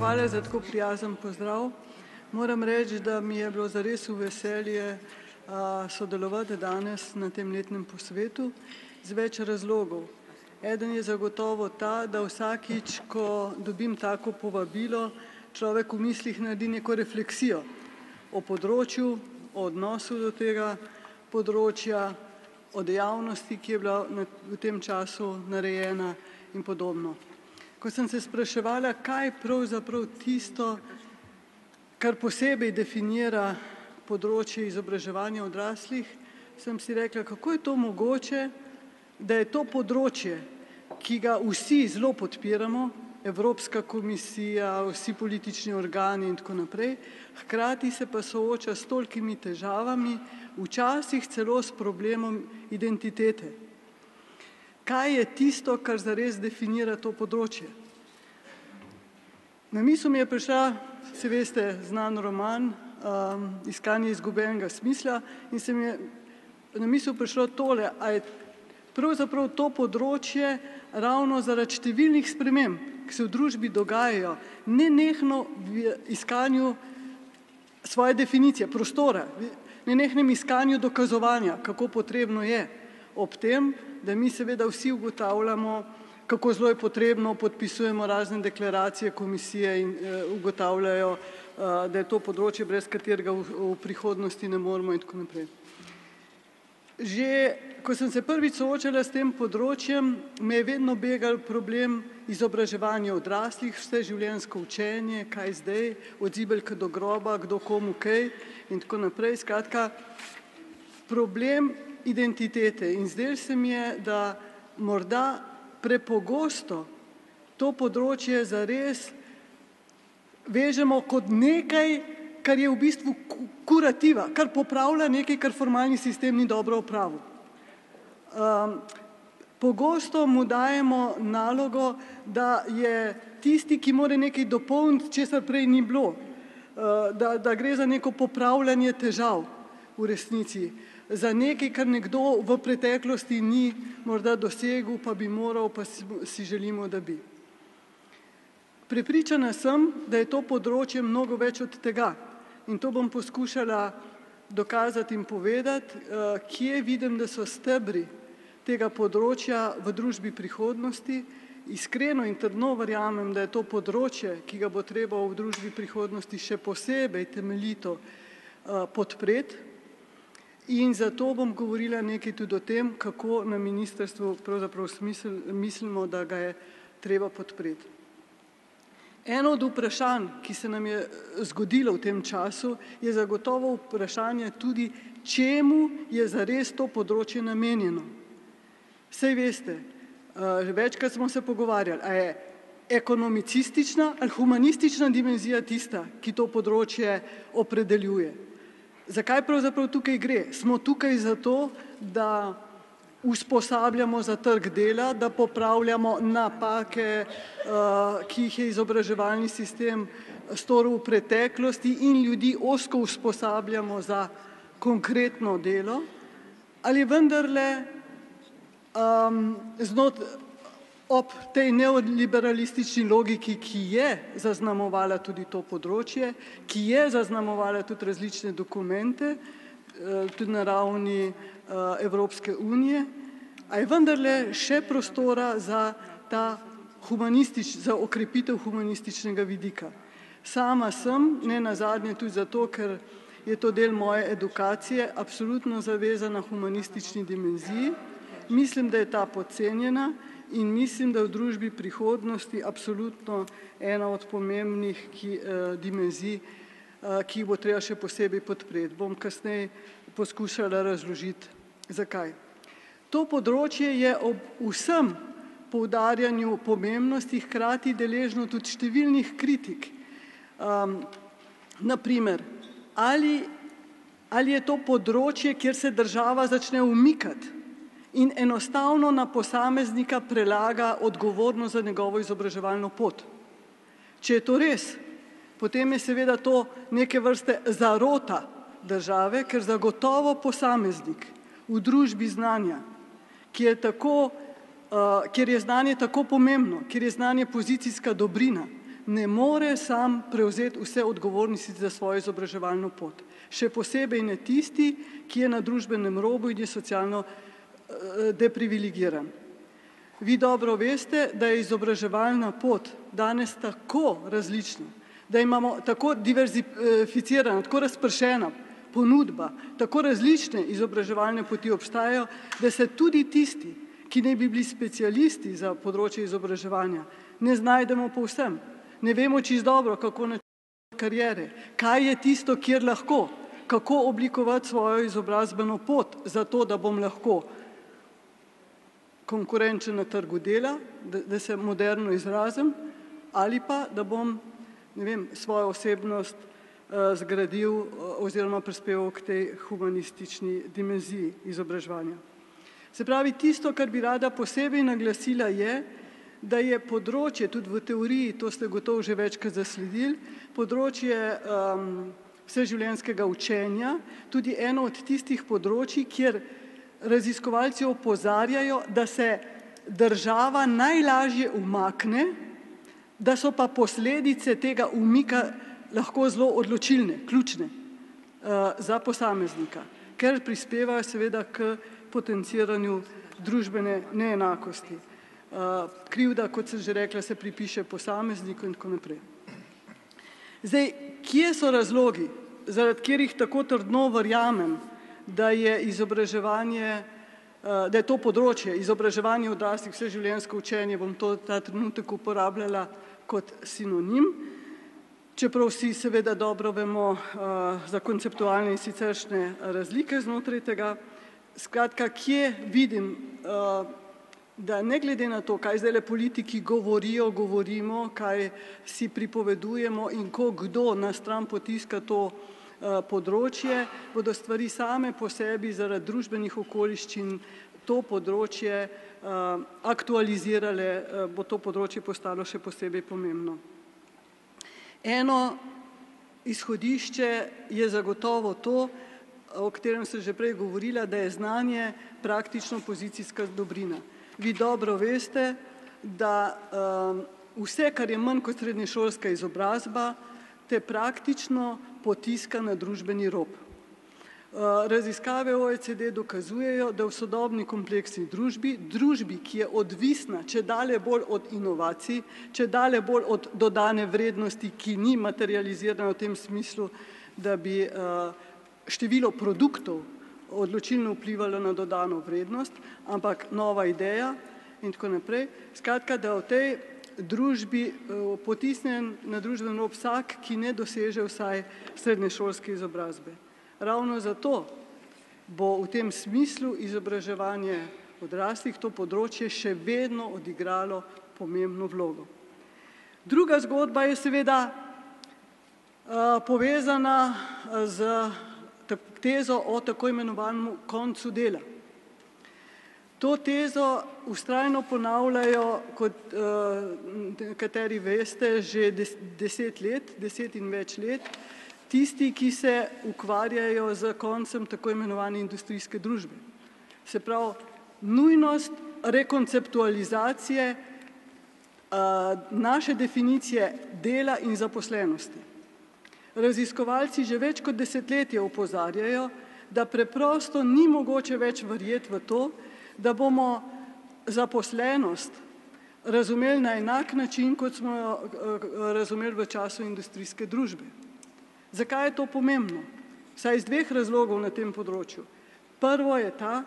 hvala za tako prijazen pozdrav. Moram reči, da mi je bilo zares v veselje sodelovati danes na tem letnem posvetu z več razlogov. Eden je zagotovo ta, da vsakič, ko dobim tako povabilo, človek v mislih naredi neko refleksijo o področju, o odnosu do tega področja, o dejavnosti, ki je bila v tem času narejena in podobno. Ko sem se spraševala, kaj je pravzaprav tisto, kar posebej definira področje izobraževanja odraslih, sem si rekla, kako je to mogoče, da je to področje, ki ga vsi zelo podpiramo, Evropska komisija, vsi politični organi in tako naprej, hkrati se pa sooča s tolikimi težavami, včasih celo s problemom identitete. Kaj je tisto, kar zares definira to področje? Na misel mi je prišla, saj veste, znan roman Iskanje izgubljenega smisla in se mi je na misel prišlo tole, a je pravzaprav to področje ravno zaradi številnih sprememb, ki se v družbi dogajajo, nenehno v iskanju svoje definicije, prostora, nenehnem iskanju dokazovanja, kako potrebno je, ob tem, da mi seveda vsi ugotavljamo, kako zelo je potrebno, podpisujemo razne deklaracije, komisije in ugotavljajo, da je to področje, brez katerega v prihodnosti ne moremo in tako naprej. Že ko sem se prvič soočala s tem področjem, me je vedno begal problem izobraževanja odraslih, vseživljenjsko učenje, kaj zdaj, od zibelke do groba, kdo komu kaj in tako naprej. Skratka, problem identitete in zdelo se mi je, da morda prepogosto to področje zares vežemo kot nekaj, kar je v bistvu kurativa, kar popravlja nekaj, kar formalni sistem ni dobro opravil. Pogosto mu dajemo nalogo, da je tisti, ki mora nekaj dopolniti, česar prej ni bilo, da gre za neko popravljanje težav v resnici, za nekaj, kar nekdo v preteklosti ni morda dosegel, pa bi moral, pa si želimo, da bi. Prepričana sem, da je to področje mnogo več od tega in to bom poskušala dokazati in povedati, kje vidim, da so stebri tega področja v družbi prihodnosti. Iskreno in trdno verjamem, da je to področje, ki ga bo treba v družbi prihodnosti še posebej temeljito podpreti. In zato bom govorila nekaj tudi o tem, kako na ministrstvu pravzaprav mislimo, da ga je treba podpreti. Eno od vprašanj, ki se nam je zgodilo v tem času, je zagotovo vprašanje tudi, čemu je zares to področje namenjeno. Saj veste, večkrat smo se pogovarjali, a je ekonomicistična ali humanistična dimenzija tista, ki to področje opredeljuje. Zakaj pravzaprav tukaj gre? Smo tukaj zato, da usposabljamo za trg dela, da popravljamo napake, ki jih je izobraževalni sistem storil v preteklosti in ljudi ozko usposabljamo za konkretno delo, ali vendarle ob tej neoliberalistični logiki, ki je zaznamovala tudi to področje, ki je zaznamovala tudi različne dokumente, tudi na ravni Evropske unije, a je vendarle še prostora za za okrepitev humanističnega vidika. Sama sem, ne nazadnje tudi zato, ker je to del moje edukacije, absolutno zavezana humanistični dimenziji. Mislim, da je ta podcenjena in mislim, da v družbi prihodnosti absolutno ena od pomembnih dimenzij, ki jih bo treba še posebej podpreti. Bom kasneje poskušala razložiti, zakaj. To področje je ob vsem poudarjanju pomembnosti hkrati deležno tudi številnih kritik. Na primer, ali je to področje, kjer se država začne umikati in enostavno na posameznika prelaga odgovornost za njegovo izobraževalno pot. Če je to res, potem je seveda to neke vrste zarota države, ker zagotovo posameznik v družbi znanja, kjer je znanje tako pomembno, kjer je znanje pozicijska dobrina, ne more sam prevzeti vse odgovornosti za svojo izobraževalno pot. Še posebej ne tisti, ki je na družbenem robu in je socialno deprivilegiran. Vi dobro veste, da je izobraževalna pot danes tako različna, da imamo tako diverzificirana, tako razpršena ponudba, tako različne izobraževalne poti obstajajo, da se tudi tisti, ki naj bi bili specialisti za področje izobraževanja, ne znajdemo povsem. Ne vemo čisto dobro, kako načrtovati kariere, kaj je tisto, kjer lahko, kako oblikovati svojo izobrazbeno pot, zato da bom lahko konkurenčen na trgu dela, da se moderno izrazim, ali pa da bom, ne vem, svojo osebnost zgradil oziroma prispeval k tej humanistični dimenziji izobraževanja. Se pravi, tisto, kar bi rada posebej naglasila, je, da je področje, tudi v teoriji, to ste gotovo že večkrat zasledili, področje vseživljenjskega učenja, tudi eno od tistih področij, kjer raziskovalci opozarjajo, da se država najlažje umakne, da so pa posledice tega umika lahko zelo odločilne, ključne za posameznika, ker prispevajo seveda k potenciranju družbene neenakosti. Krivda, kot sem že rekla, se pripiše posamezniku in tako naprej. Zdaj, kje so razlogi, zaradi katerih tako trdno verjamem, da je izobraževanje, da je to področje izobraževanje odraslih, vseživljenjsko učenje, bom ta trenutek uporabljala kot sinonim, čeprav vsi seveda dobro vemo za konceptualne in siceršnje razlike znotraj tega. Skratka, kje vidim, da ne glede na to, kaj zdajle politiki govorijo, govorimo, kaj si pripovedujemo in ko kdo na stran potiska to področje, bodo stvari same po sebi zaradi družbenih okoliščin to področje aktualizirale, bo to področje postalo še posebej pomembno. Eno izhodišče je zagotovo to, o katerem sem že prej govorila, da je znanje praktično pozicijska dobrina. Vi dobro veste, da vse, kar je manj kot srednješolska izobrazba, te praktično potiska na družbeni rob. Raziskave OECD dokazujejo, da v sodobni kompleksni družbi, ki je odvisna čedalje bolj od inovacij, čedalje bolj od dodane vrednosti, ki ni materializirana v tem smislu, da bi število produktov odločilno vplivalo na dodano vrednost, ampak nova ideja in tako naprej. Skratka, da v tej družbi potisne na družbeni rob vsak, ki ne doseže vsaj srednješolske izobrazbe. Ravno zato bo v tem smislu izobraževanje odraslih to področje še vedno odigralo pomembno vlogo. Druga zgodba je seveda povezana z tezo o tako imenovanem koncu dela. To tezo vztrajno ponavljajo, kot nekateri veste, že 10 let, 10 in več let, tisti, ki se ukvarjajo z koncem tako imenovane industrijske družbe. Se pravi, nujnost rekonceptualizacije naše definicije dela in zaposlenosti. Raziskovalci že več kot desetletje opozarjajo, da preprosto ni mogoče več verjeti v to, da bomo zaposlenost razumeli na enak način, kot smo jo razumeli v času industrijske družbe. Zakaj je to pomembno? Vsaj iz dveh razlogov na tem področju. Prvo je ta,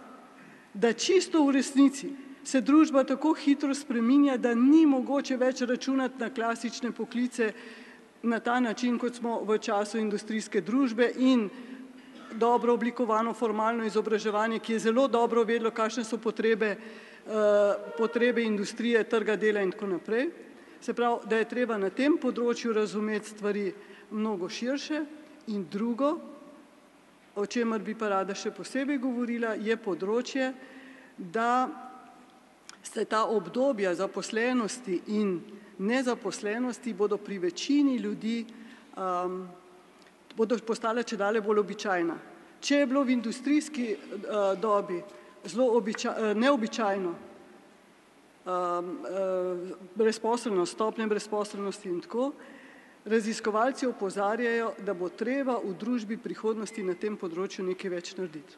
da čisto v resnici se družba tako hitro spreminja, da ni mogoče več računati na klasične poklice na ta način, kot smo v času industrijske družbe in dobro oblikovano formalno izobraževanje, ki je zelo dobro vedelo, kakšne so potrebe industrije, trga dela in tako naprej. Se pravi, da je treba na tem področju razumeti stvari mnogo širše. In drugo, o čemer bi pa rada še posebej govorila, je področje, da se ta obdobja zaposlenosti in nezaposlenosti bodo pri večini ljudi bodo postale čedalje bolj običajna. Če je bilo v industrijski dobi zelo neobičajno brezposelnost, stopnje brezposelnosti in tako, raziskovalci opozarjajo, da bo treba v družbi prihodnosti na tem področju nekaj več narediti.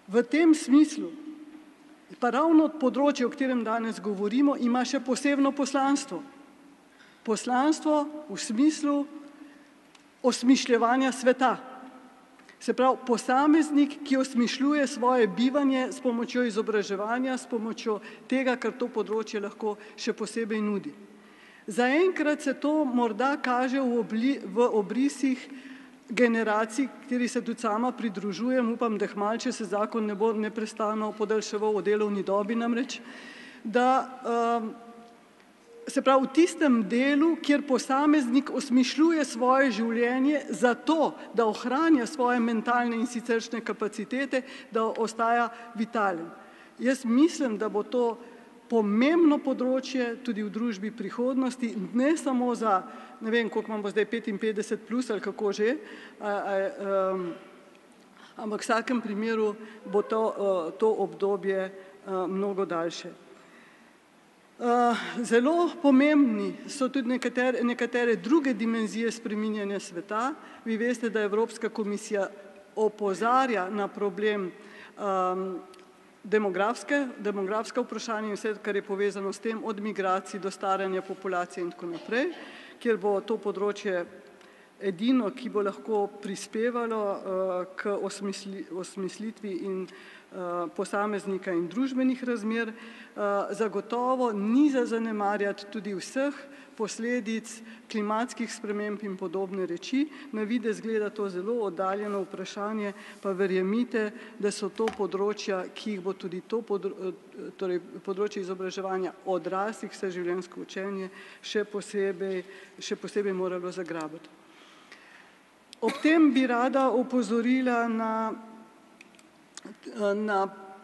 V tem smislu pa ravno področje, o katerem danes govorimo, ima še posebno poslanstvo. Poslanstvo v smislu osmišljevanja sveta. Se pravi, posameznik, ki osmišljuje svoje bivanje s pomočjo izobraževanja, s pomočjo tega, kar to področje lahko še posebej nudi. Zaenkrat se to morda kaže v obrisih generacij, kateri se tudi sama pridružujem, upam, da kmalu, če se zakon ne bo neprestano podaljševal o delovni dobi namreč, da se pravi, v tistem delu, kjer posameznik osmišljuje svoje življenje zato, da ohranja svoje mentalne in siceršnje kapacitete, da ostaja vitalen. Jaz mislim, da bo to pomembno področje tudi v družbi prihodnosti, ne samo za, ne vem, koliko imamo zdaj, 55 plus ali kako že, ampak v vsakem primeru bo to obdobje mnogo daljše. Zelo pomembni so tudi nekatere druge dimenzije spreminjanja sveta. Vi veste, da Evropska komisija opozarja na problem demografska vprašanja in vse, kar je povezano s tem, od migracij do staranja populacije in tako naprej, kjer bo to področje edino, ki bo lahko prispevalo k osmislitvi in posameznika in družbenih razmer. Zagotovo ni za zanemarjati tudi vseh posledic klimatskih sprememb in podobne reči. Na videz gleda to zelo oddaljeno vprašanje, pa verjemite, da so to področja, ki jih bo tudi torej področje izobraževanja odraslih, vseživljenjsko učenje, še posebej moralo zagrabiti. Ob tem bi rada opozorila na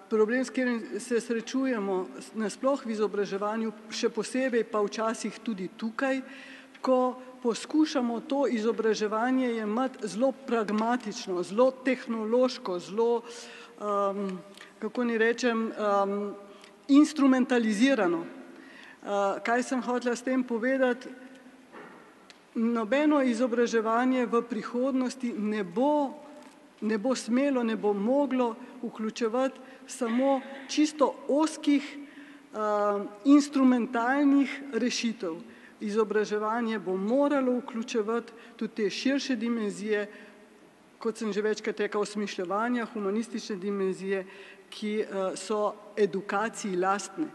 problem, s katerim se srečujemo nasploh v izobraževanju, še posebej pa včasih tudi tukaj, ko poskušamo to izobraževanje jemati zelo pragmatično, zelo tehnološko, zelo, kako naj rečem, instrumentalizirano. Kaj sem hotela s tem povedati? Nobeno izobraževanje v prihodnosti ne bo smelo, ne bo moglo vključevati samo čisto ozkih instrumentalnih rešitev. Izobraževanje bo moralo vključevati tudi te širše dimenzije, kot sem že večkrat rekla, osmišljevanja, humanistične dimenzije, ki so edukaciji lastne,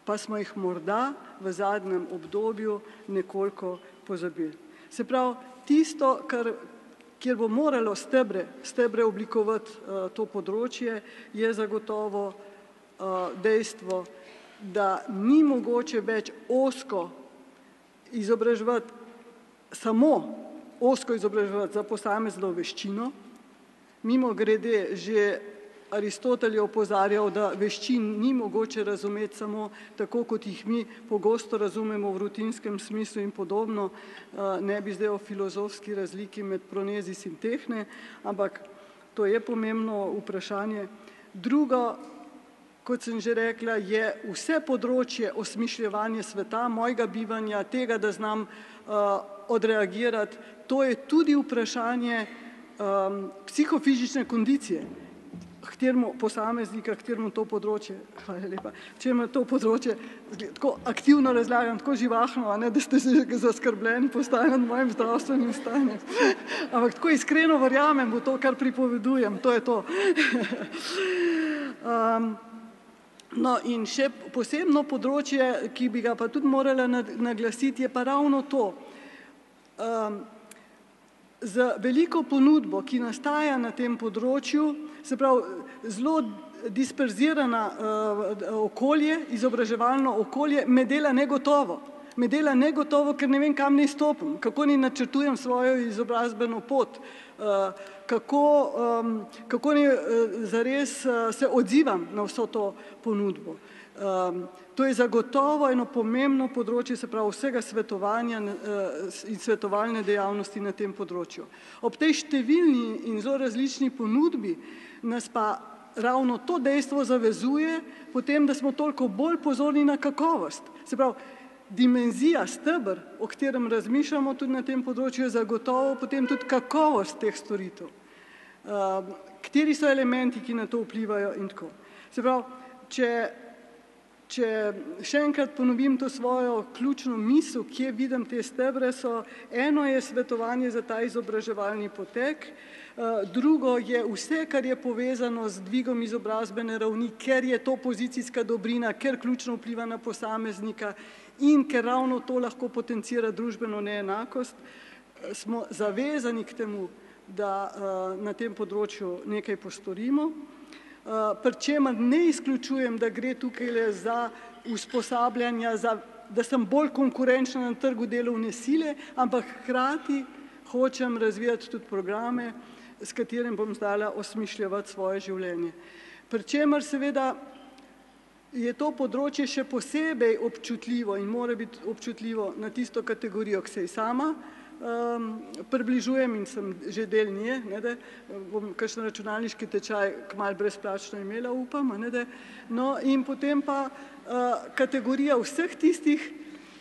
pa smo jih morda v zadnjem obdobju nekoliko pozabili. Se pravi, tisto, kjer bo moralo stebre oblikovati to področje, je zagotovo dejstvo, da ni mogoče več samo ozko izobraževati za posamezno veščino. Mimogrede, že Aristotel je opozarjal, da veščin ni mogoče razumeti samo tako, kot jih mi pogosto razumemo v rutinskem smislu in podobno. Ne bi zdaj o filozofski razliki med pronezis in tehne, ampak to je pomembno vprašanje. Drugo, kot sem že rekla, je vse področje osmišljevanja sveta, mojega bivanja, tega, da znam odreagirati, to je tudi vprašanje psihofizične kondicije, kateremu posameznika, kateremu to področje, hvala lepa, čemu to področje tako aktivno razlagam, tako živahno, da ste že zaskrbljeni postali nad mojim zdravstvenim stanjem. Ampak tako iskreno verjamem v to, kar pripovedujem, to je to. No in še posebno področje, ki bi ga pa tudi morala naglasiti, je pa ravno to. Z veliko ponudbo, ki nastaja na tem področju, se pravi, zelo disperzirana okolje, izobraževalno okolje, me dela negotovo. Me dela negotovo, ker ne vem, kam naj stopim, kako naj načrtujem svojo izobrazbeno pot, kako naj zares se odzivam na vso to ponudbo. To je zagotovo eno pomembno področje, se pravi vsega svetovanja in svetovalne dejavnosti na tem področju. Ob tej številni in zelo različni ponudbi nas pa ravno to dejstvo zavezuje potem, da smo toliko bolj pozorni na kakovost. Se pravi, dimenzija, steber, o katerem razmišljamo tudi na tem področju, je zagotovo potem tudi kakovost teh storitev. Kateri so elementi, ki na to vplivajo in tako. Se pravi, če še enkrat ponovim to svojo ključno misel, kje vidim te stebre, eno je svetovanje za ta izobraževalni potek, drugo je vse, kar je povezano z dvigom izobrazbene ravni, ker je to pozicijska dobrina, ker ključno vpliva na posameznika in ker ravno to lahko potencira družbeno neenakost, smo zavezani k temu, da na tem področju nekaj postorimo. Pri čemer ne izključujem, da gre tukaj le za usposabljanja, da sem bolj konkurenčna na trgu delovne sile, ampak hkrati hočem razvijati tudi programe, s katerim bom znala osmišljevati svoje življenje. Pri čemer seveda je to področje še posebej občutljivo in mora biti občutljivo na tisto kategorijo, ki se ji sama približujem in sem že del nje, bom kakšen računalniški tečaj kmalu brezplačno imela, upam, no in potem pa kategorija vseh tistih,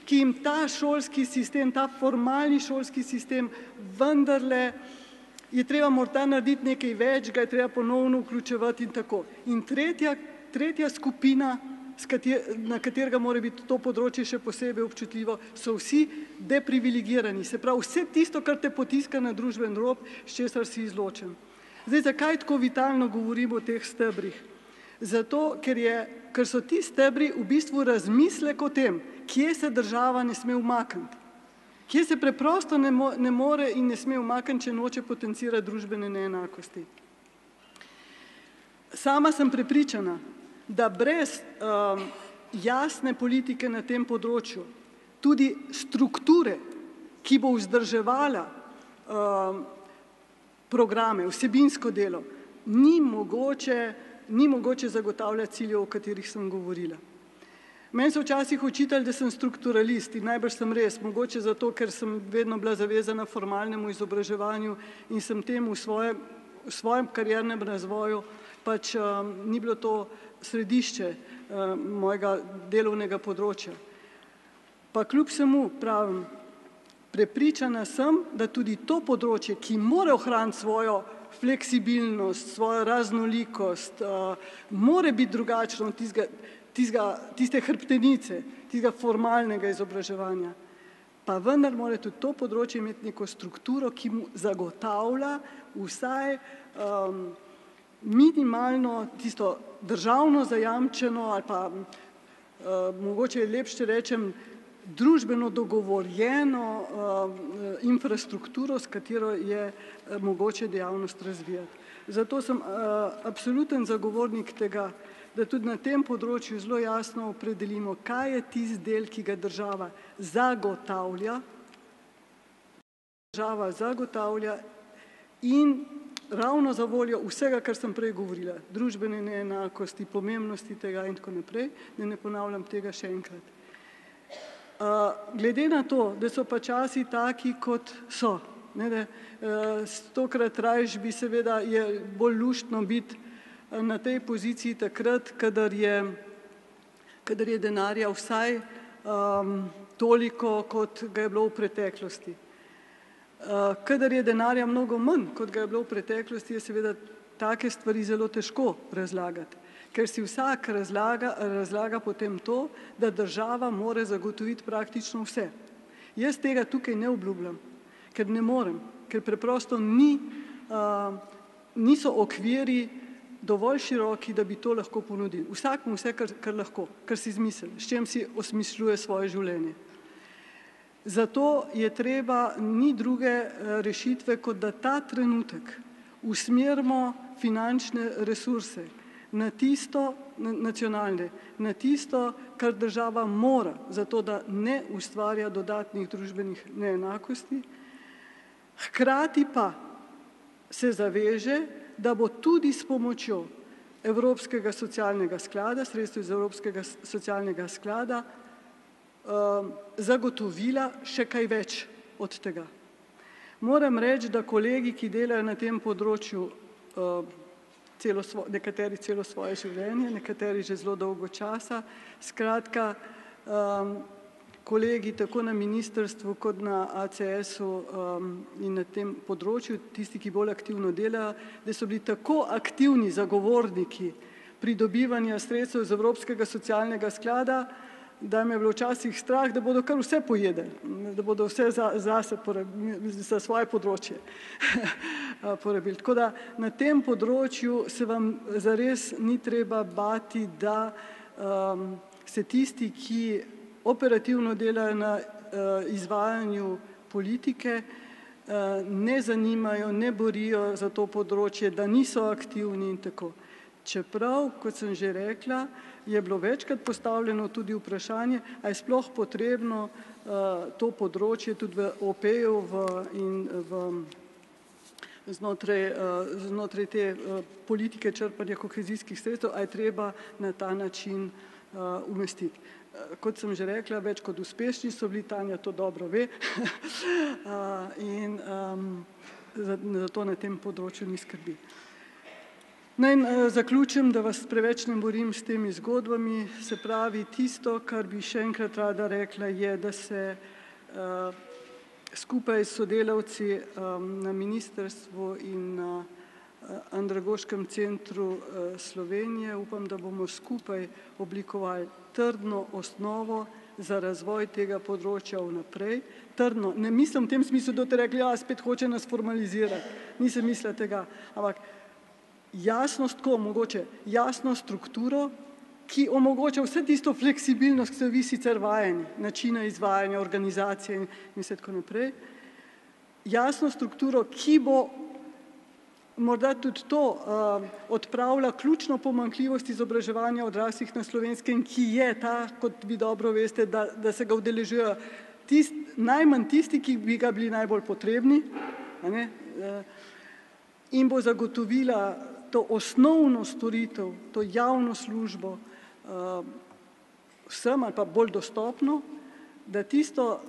ki jim ta šolski sistem, ta formalni šolski sistem vendarle je treba morda narediti nekaj več, ga je treba ponovno vključevati in tako. In tretja skupina, na katerega mora biti to področje še posebej občutljivo, so vsi deprivilegirani. Se pravi, vse tisto, kar te potiska na družben rob, s česar si izločen. Zdaj, zakaj tako vitalno govorim o teh stebrih? Zato, ker so ti stebri v bistvu razmislek o tem, kje se država ne sme umakniti. Kje se preprosto ne more in ne sme umakniti, če noče potencirati družbene neenakosti. Sama sem prepričana, da brez jasne politike na tem področju, tudi strukture, ki bo vzdrževala programe, vsebinsko delo, ni mogoče zagotavljati ciljev, o katerih sem govorila. Meni so včasih očitali, da sem strukturalist in najbrž sem res, mogoče zato, ker sem vedno bila zavezana formalnemu izobraževanju in sem temu v svojem kariernem razvoju pač ni bilo to središče mojega delovnega področja. Pa kljub vsemu pravim, prepričana sem, da tudi to področje, ki mora ohraniti svojo fleksibilnost, svojo raznolikost, mora biti drugačno od tiste hrbtenice, tistega formalnega izobraževanja. Pa vendar mora tudi to področje imeti neko strukturo, ki mu zagotavlja vsaj minimalno tisto državno zajamčeno ali pa mogoče lepše rečem družbeno dogovorjeno infrastrukturo, s katero je mogoče dejavnost razvijati. Zato sem absoluten zagovornik tega, da tudi na tem področju zelo jasno opredelimo, kaj je tisti del, ki ga država zagotavlja in ravno za voljo vsega, kar sem prej govorila, družbene neenakosti, pomembnosti tega in tako naprej, da ne ponavljam tega še enkrat. Glede na to, da so pa časi taki, kot so, stokrat rajš bi seveda je bolj luštno biti na tej poziciji takrat, kadar je denarja vsaj toliko, kot ga je bilo v preteklosti. Kadar je denarja mnogo manj, kot ga je bilo v preteklosti, je seveda take stvari zelo težko razlagati, ker si vsak razlaga potem to, da država mora zagotoviti praktično vse. Jaz tega tukaj ne obljubljam, ker ne morem, ker preprosto niso okviri dovolj široki, da bi to lahko ponudili. Vsak mu vse, kar lahko, kar si izmisli, s čem si osmišljuje svoje življenje. Zato je treba, ni druge rešitve, kot da ta trenutek usmerimo finančne resurse na tisto nacionalne, na tisto, kar država mora, zato da ne ustvarja dodatnih družbenih neenakosti, hkrati pa se zaveže, da bo tudi s pomočjo Evropskega socialnega sklada, sredstev iz Evropskega socialnega sklada, zagotovila še kaj več od tega. Moram reči, da kolegi, ki delajo na tem področju, nekateri celo svoje življenje, nekateri že zelo dolgo časa. Skratka, kolegi tako na ministrstvu kot na ACS-u in na tem področju, tisti, ki bolj aktivno delajo, da so bili tako aktivni zagovorniki pridobivanja sredstev iz Evropskega socialnega sklada, da me je bilo včasih strah, da bodo kar vse pojedli, da bodo vse za svoje področje porabili. Tako da na tem področju se vam zares ni treba bati, da se tisti, ki operativno delajo na izvajanju politike, ne zanimajo, ne borijo za to področje, da niso aktivni in tako. Čeprav, kot sem že rekla, je bilo večkrat postavljeno tudi vprašanje, a je sploh potrebno to področje tudi v OP-ju in znotraj te politike črpanja kohezijskih sredstev, a je treba na ta način umestiti. Kot sem že rekla, več kot uspešni so bili, Tanja to dobro ve in zato na tem področju ni skrbi. Naj zaključim, da vas preveč ne borim s temi zgodbami, se pravi tisto, kar bi še enkrat rada rekla, je, da se skupaj s sodelavci na ministrstvu in na Andragoškem centru Slovenije, upam, da bomo skupaj oblikovali trdno osnovo za razvoj tega področja vnaprej. Trdno, ne mislim v tem smislu, da boste rekli, ja, spet hoče nas formalizirati, nisem mislila tega, ampak jasnost, ko omogoče jasno strukturo, ki omogoča vse tisto fleksibilnost, ki ste vi sicer vajeni, načina izvajanja, organizacije in vse tako naprej. Jasno strukturo, ki bo morda tudi to odpravlja ključno pomanjkljivost izobraževanja odraslih na Slovenskem, ki je ta, kot vi dobro veste, da se ga udeležujejo najmanj tisti, ki bi ga bili najbolj potrebni, in bo zagotovila to osnovno storitev, to javno službo vsem ali pa bolj dostopno, da tisto,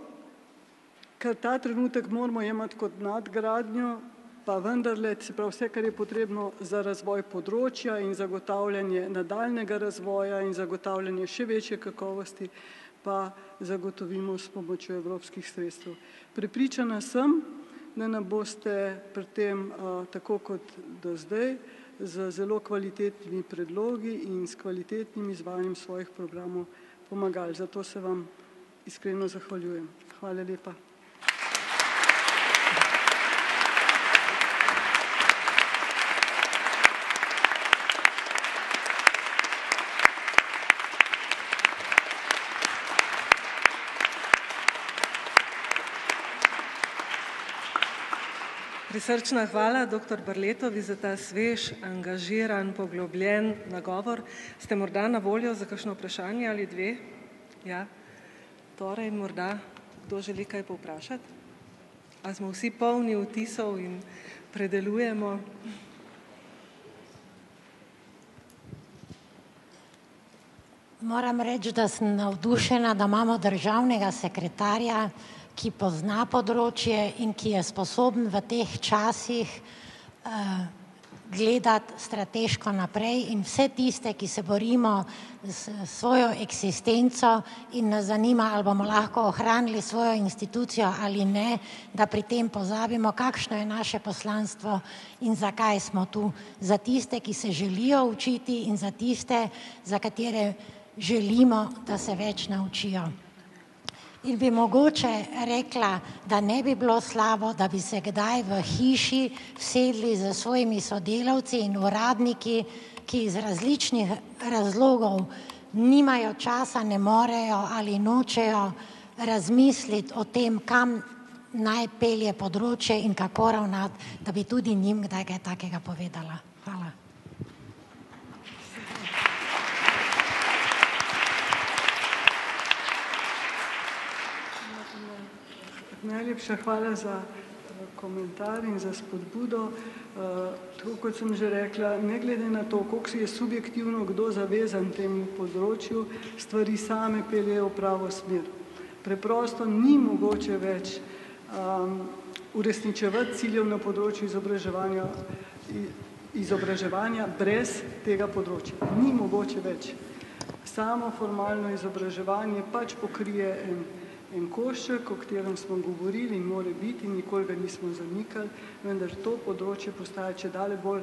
kar ta trenutek moramo jemati kot nadgradnjo, pa vendarle, se pravi vse, kar je potrebno za razvoj področja in zagotavljanje nadaljnjega razvoja in zagotavljanje še večje kakovosti, pa zagotovimo s pomočjo evropskih sredstev. Prepričana sem, da nam boste pri tem, tako kot do zdaj, z zelo kvalitetnimi predlogi in s kvalitetnim izvajanjem svojih programov pomagali. Zato se vam iskreno zahvaljujem. Hvala lepa. Prisrčna hvala, dr. Barletovi, za ta svež, angažiran, poglobljen nagovor. Ste morda na voljo za kakšno vprašanje ali dve? Ja. Torej, morda kdo želi kaj povprašati? A smo vsi polni vtisov in predelujemo? Moram reči, da sem navdušena, da imamo državnega sekretarja, ki pozna področje in ki je sposoben v teh časih gledati strateško naprej in vse tiste, ki se borimo s svojo eksistenco in nas zanima, ali bomo lahko ohranili svojo institucijo ali ne, da pri tem pozabimo, kakšno je naše poslanstvo in zakaj smo tu. Za tiste, ki se želijo učiti in za tiste, za katere želimo, da se več naučijo. In bi mogoče rekla, da ne bi bilo slabo, da bi se kdaj v hiši sedli z svojimi sodelavci in uradniki, ki iz različnih razlogov nimajo časa, ne morejo ali nočejo razmisliti o tem, kam naj pelje področje in kako ravnati, da bi tudi njim kdaj kaj takega povedala. Hvala. Najlepša hvala za komentar in za spodbudo. Tako kot sem že rekla, ne glede na to, koliko je subjektivno kdo zavezan temu področju, stvari same peljejo v pravo smer. Preprosto ni mogoče več uresničevati ciljev na področju izobraževanja izobraževanja brez tega področja. Ni mogoče več. Samo formalno izobraževanje pač pokrije en košček, o katerem smo govorili in more biti, nikoli ga nismo zanikali, vendar to področje postaja čedalje bolj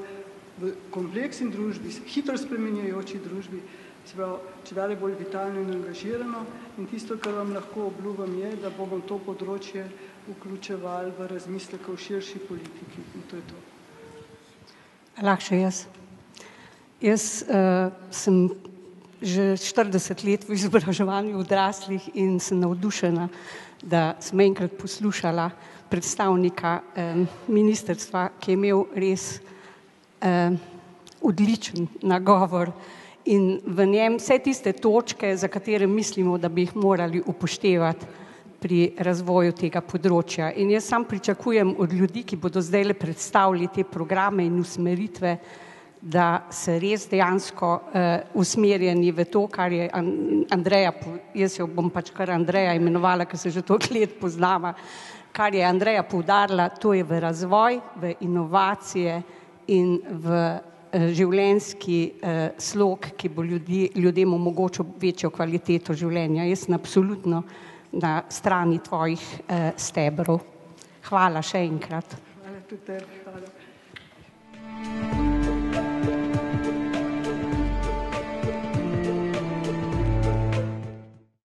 v kompleksni družbi, hitro spremenjajoči družbi, se pravi, čedalje bolj vitalno in angažirano in tisto, kar vam lahko obljubim je, da bomo to področje vključevali v razmislek o širši politiki in to je to. Lahko še jaz. Jaz sem že 40 let v izobraževanju odraslih in sem navdušena, da sem enkrat poslušala predstavnika ministrstva, ki je imel res odličen nagovor in v njem vse tiste točke, za katere mislimo, da bi jih morali upoštevati pri razvoju tega področja. In jaz sam pričakujem od ljudi, ki bodo zdaj predstavili te programe in usmeritve, da se res dejansko usmerjeni v to, kar je Andreja, jaz jo bom pač kar Andreja imenovala, ker se že toliko let poznava, kar je Andreja poudarila, to je v razvoj, v inovacije in v življenjski slog, ki bo ljudem omogočil večjo kvaliteto življenja. Jaz sem absolutno na strani tvojih stebrov. Hvala še enkrat. Hvala tudi tebi, hvala.